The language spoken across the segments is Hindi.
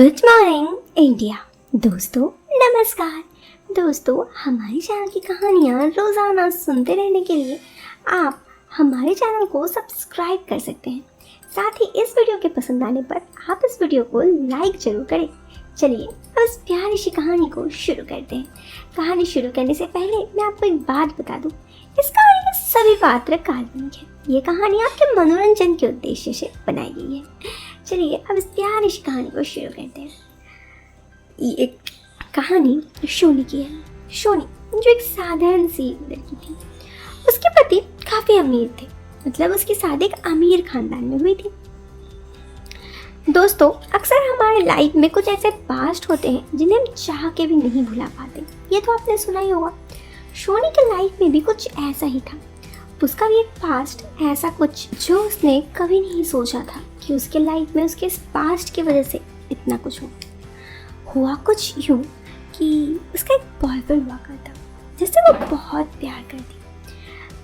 Good morning India. दोस्तों नमस्कार। दोस्तों हमारे चैनल की कहानियाँ रोज़ाना सुनते रहने के लिए आप हमारे चैनल को सब्सक्राइब कर सकते हैं। साथ ही इस वीडियो के पसंद आने पर आप इस वीडियो को लाइक जरूर करें। चलिए अब इस प्यारी सी कहानी को शुरू करते हैं। कहानी शुरू करने से पहले मैं आपको एक बात बता दूं, इस कहानी के सभी पात्र काल्पनिक हैं। ये कहानी आपके मनोरंजन के उद्देश्य से बनाई गई है। चलिए अब इस प्यारी सी कहानी को शुरू करते हैं। ये एक कहानी शोनी की है। शोनी जो एक साधारण सी लड़की थी, उसके पति काफ़ी अमीर थे। मतलब उसकी शादी एक अमीर खानदान में हुई थी। दोस्तों अक्सर हमारे लाइफ में कुछ ऐसे पास्ट होते हैं जिन्हें हम चाह के भी नहीं भुला पाते। ये तो आपने सुना ही होगा। शोनी के लाइफ में भी कुछ ऐसा ही था। उसका भी एक पास्ट ऐसा कुछ जो उसने कभी नहीं सोचा था कि उसके लाइफ में उसके इस पास्ट की वजह से इतना कुछ हुआ कुछ यूँ कि उसका एक बॉयफ्रेंड हुआ करता जिससे वो बहुत प्यार करती।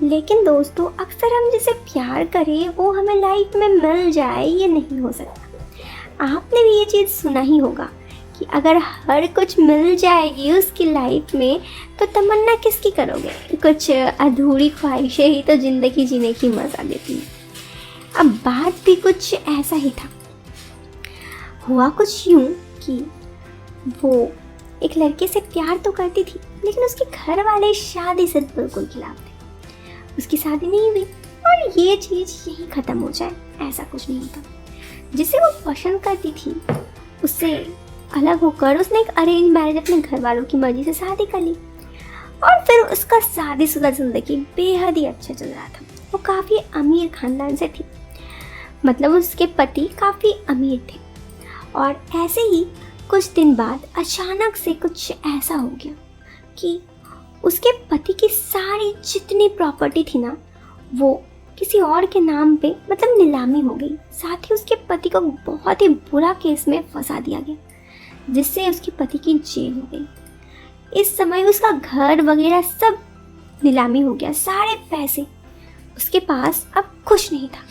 लेकिन दोस्तों अक्सर हम जिसे प्यार करें वो हमें लाइफ में मिल जाए, ये नहीं हो सकता। आपने भी ये चीज़ सुना ही होगा कि अगर हर कुछ मिल जाएगी उसकी लाइफ में तो तमन्ना किसकी करोगे। कुछ अधूरी ख्वाहिशें ही तो ज़िंदगी जीने की मज़ा देती हैं। अब बात भी कुछ ऐसा ही था। हुआ कुछ यूँ कि वो एक लड़के से प्यार तो करती थी, लेकिन उसके घर वाले शादी से बिल्कुल खिलाफ थे। उसकी शादी नहीं हुई और ये चीज़ यहीं ख़त्म हो जाए ऐसा कुछ नहीं होता। जिसे वो पसंद करती थी उससे अलग होकर उसने एक अरेंज मैरिज अपने घर वालों की मर्जी से शादी कर ली और फिर उसका शादीशुदा ज़िंदगी बेहद ही अच्छा चल रहा था। वो काफ़ी अमीर ख़ानदान से थी। मतलब उसके पति काफ़ी अमीर थे। और ऐसे ही कुछ दिन बाद अचानक से कुछ ऐसा हो गया कि उसके पति की सारी जितनी प्रॉपर्टी थी ना वो किसी और के नाम पे मतलब नीलामी हो गई। साथ ही उसके पति को बहुत ही बुरा केस में फंसा दिया गया जिससे उसके पति की जेल हो गई। इस समय उसका घर वगैरह सब नीलामी हो गया, सारे पैसे उसके पास अब कुछ नहीं था।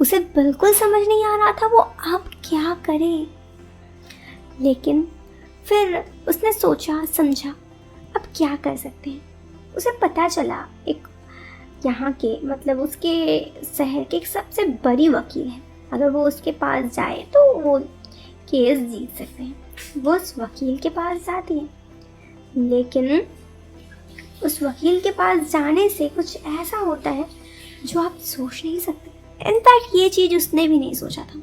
उसे बिल्कुल समझ नहीं आ रहा था वो अब क्या करे। लेकिन फिर उसने सोचा समझा अब क्या कर सकते हैं। उसे पता चला एक यहाँ के मतलब उसके शहर के एक सबसे बड़ी वकील है। अगर वो उसके पास जाए तो वो केस जीत सकते हैं। वो उस वकील के पास जाती है, लेकिन उस वकील के पास जाने से कुछ ऐसा होता है जो आप सोच नहीं सकते। इनफैक्ट ये चीज़ उसने भी नहीं सोचा था।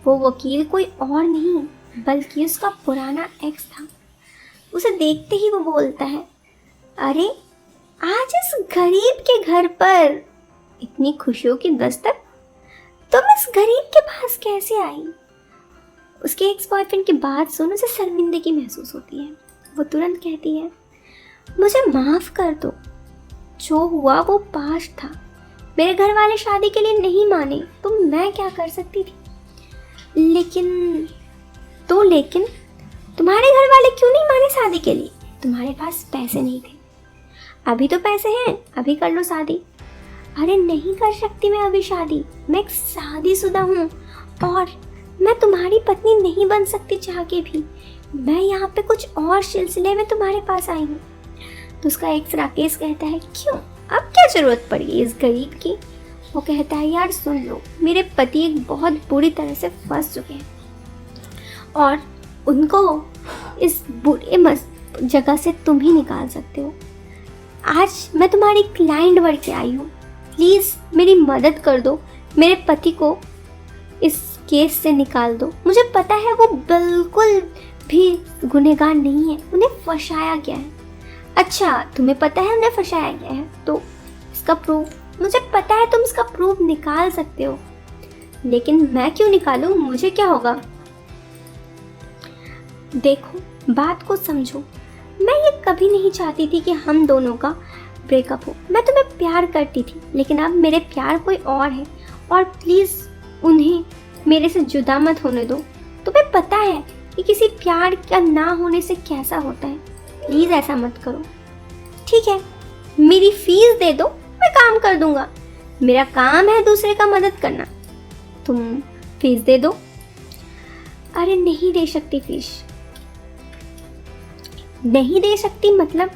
वो वकील कोई और नहीं बल्कि उसका पुराना एक्स था। उसे देखते ही वो बोलता है, अरे आज इस गरीब के घर पर इतनी खुशियों की दस्तक, तुम इस गरीब के पास कैसे आई। उसके एक्स बॉयफ्रेंड की बात सुन उसे शर्मिंदगी महसूस होती है। वो तुरंत कहती है, मुझे माफ़ कर दो, जो हुआ वो पास्ट था। मेरे घर वाले शादी के लिए नहीं माने तो मैं क्या कर सकती थी। लेकिन तुम्हारे घर वाले क्यों नहीं माने शादी के लिए? तुम्हारे पास पैसे नहीं थे। अभी तो पैसे हैं, अभी कर लो शादी। अरे नहीं कर सकती मैं अभी शादी, मैं एक शादीशुदा हूँ और मैं तुम्हारी पत्नी नहीं बन सकती चाह के भी। मैं यहाँ पे कुछ और सिलसिले में तुम्हारे पास आई हूँ। तो उसका एक्स राकेश कहता है, क्यों, अब क्या ज़रूरत पड़ गई इस गरीब की। वो कहता है, यार सुन लो, मेरे पति एक बहुत बुरी तरह से फंस चुके हैं और उनको इस बुरे जगह से तुम ही निकाल सकते हो। आज मैं तुम्हारी क्लाइंट बन के आई हूँ, प्लीज़ मेरी मदद कर दो, मेरे पति को इस केस से निकाल दो। मुझे पता है वो बिल्कुल भी गुनहगार नहीं है, उन्हें फंसाया गया है। अच्छा तुम्हें पता है उन्हें फंसाया गया है, तो इसका प्रूफ मुझे पता है, तुम इसका प्रूफ निकाल सकते हो। लेकिन मैं क्यों निकालूं, मुझे क्या होगा। देखो बात को समझो, मैं ये कभी नहीं चाहती थी कि हम दोनों का ब्रेकअप हो। मैं तुम्हें प्यार करती थी, लेकिन अब मेरे प्यार कोई और है और प्लीज़ उन्हें मेरे से जुदा मत होने दो। तुम्हें पता है कि किसी प्यार का ना होने से कैसा होता है, प्लीज़ ऐसा मत करो। ठीक है मेरी फीस दे दो, मैं काम कर दूंगा। मेरा काम है दूसरे का मदद करना, तुम फीस दे दो। अरे नहीं दे सकती फीस। नहीं दे सकती मतलब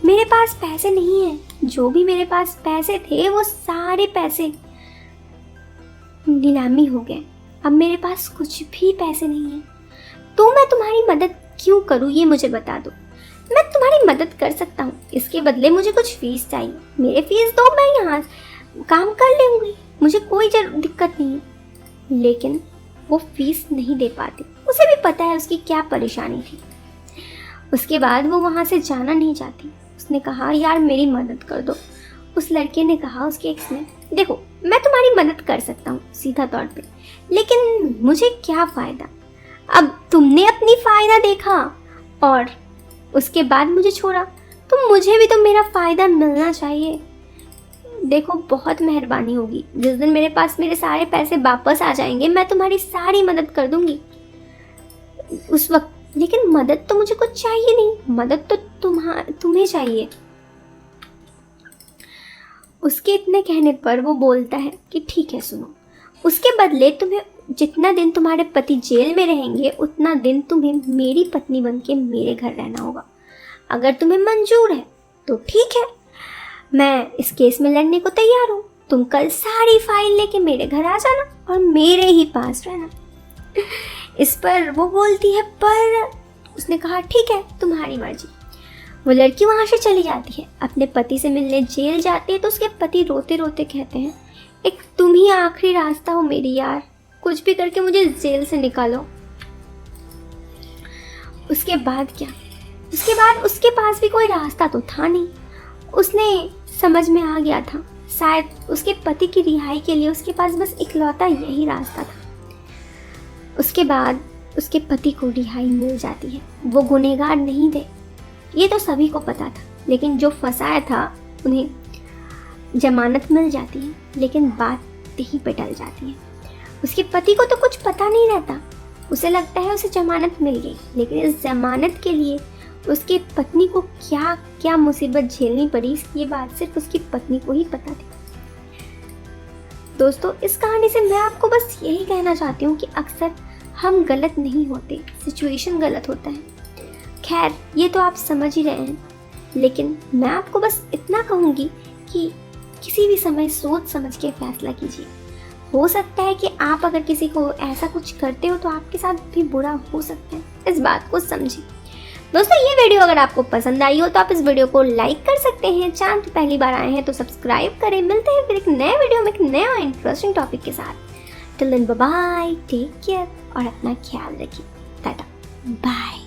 मेरे पास पैसे नहीं है। जो भी मेरे पास पैसे थे वो सारे पैसे नीलामी हो गए। अब मेरे पास कुछ भी पैसे नहीं है। तो मैं तुम्हारी मदद क्यों करूँ ये मुझे बता दो। मैं तुम्हारी मदद कर सकता हूँ, इसके बदले मुझे कुछ फीस चाहिए। मेरे फीस दो, मैं यहाँ काम कर लूँगी, मुझे कोई दिक्कत नहीं है। लेकिन वो फीस नहीं दे पाती। उसे भी पता है उसकी क्या परेशानी थी। उसके बाद वो वहाँ से जाना नहीं चाहती। उसने कहा यार मेरी मदद कर दो। उस लड़के ने कहा उसके एक्स ने, देखो मैं तुम्हारी मदद कर सकता हूँ सीधा तौर पे, लेकिन मुझे क्या फ़ायदा। अब तुमने अपनी फ़ायदा देखा और उसके बाद मुझे छोड़ा, तो मुझे भी तो मेरा फ़ायदा मिलना चाहिए। देखो बहुत मेहरबानी होगी, जिस दिन मेरे पास मेरे सारे पैसे वापस आ जाएंगे मैं तुम्हारी सारी मदद कर दूंगी उस वक्त। लेकिन मदद तो मुझे कुछ चाहिए नहीं, मदद तो तुम्हें चाहिए। उसके इतने कहने पर वो बोलता है कि ठीक है सुनो, उसके बदले तुम्हें जितना दिन तुम्हारे पति जेल में रहेंगे उतना दिन तुम्हें मेरी पत्नी बनके मेरे घर रहना होगा। अगर तुम्हें मंजूर है तो ठीक है, मैं इस केस में लड़ने को तैयार हूँ। तुम कल सारी फाइल लेके मेरे घर आ जाना और मेरे ही पास रहना। इस पर वो बोलती है पर उसने कहा ठीक है तुम्हारी मर्जी। वो लड़की वहाँ से चली जाती है, अपने पति से मिलने जेल जाती है। तो उसके पति रोते रोते कहते हैं एक तुम ही आखिरी रास्ता हो मेरी यार, कुछ भी करके मुझे जेल से निकालो। उसके बाद क्या, उसके बाद उसके पास भी कोई रास्ता तो था नहीं। उसने समझ में आ गया था शायद उसके पति की रिहाई के लिए उसके पास बस इकलौता यही रास्ता था। उसके बाद उसके पति को रिहाई मिल जाती है। वो गुनहगार नहीं थे, ये तो सभी को पता था, लेकिन जो फंसाया था उन्हें जमानत मिल जाती है। लेकिन बात यहीं पे टल जाती है। उसके पति को तो कुछ पता नहीं रहता, उसे लगता है उसे जमानत मिल गई, लेकिन इस जमानत के लिए उसकी पत्नी को क्या क्या मुसीबत झेलनी पड़ी ये बात सिर्फ उसकी पत्नी को ही पता थी। दोस्तों इस कहानी से मैं आपको बस यही कहना चाहती हूँ कि अक्सर हम गलत नहीं होते, सिचुएशन गलत होता है। खैर ये तो आप समझ ही रहे हैं, लेकिन मैं आपको बस इतना कहूँगी कि किसी भी समय सोच समझ के फैसला कीजिए। हो सकता है कि आप अगर किसी को ऐसा कुछ करते हो तो आपके साथ भी बुरा हो सकता है, इस बात को समझिए। दोस्तों ये वीडियो अगर आपको पसंद आई हो तो आप इस वीडियो को लाइक कर सकते हैं। चैनल पे पहली बार आए हैं तो सब्सक्राइब करें। मिलते हैं फिर एक नए वीडियो में एक नया इंटरेस्टिंग टॉपिक के साथ। Till then bye bye, take care और अपना ख्याल रखिए। Tata bye.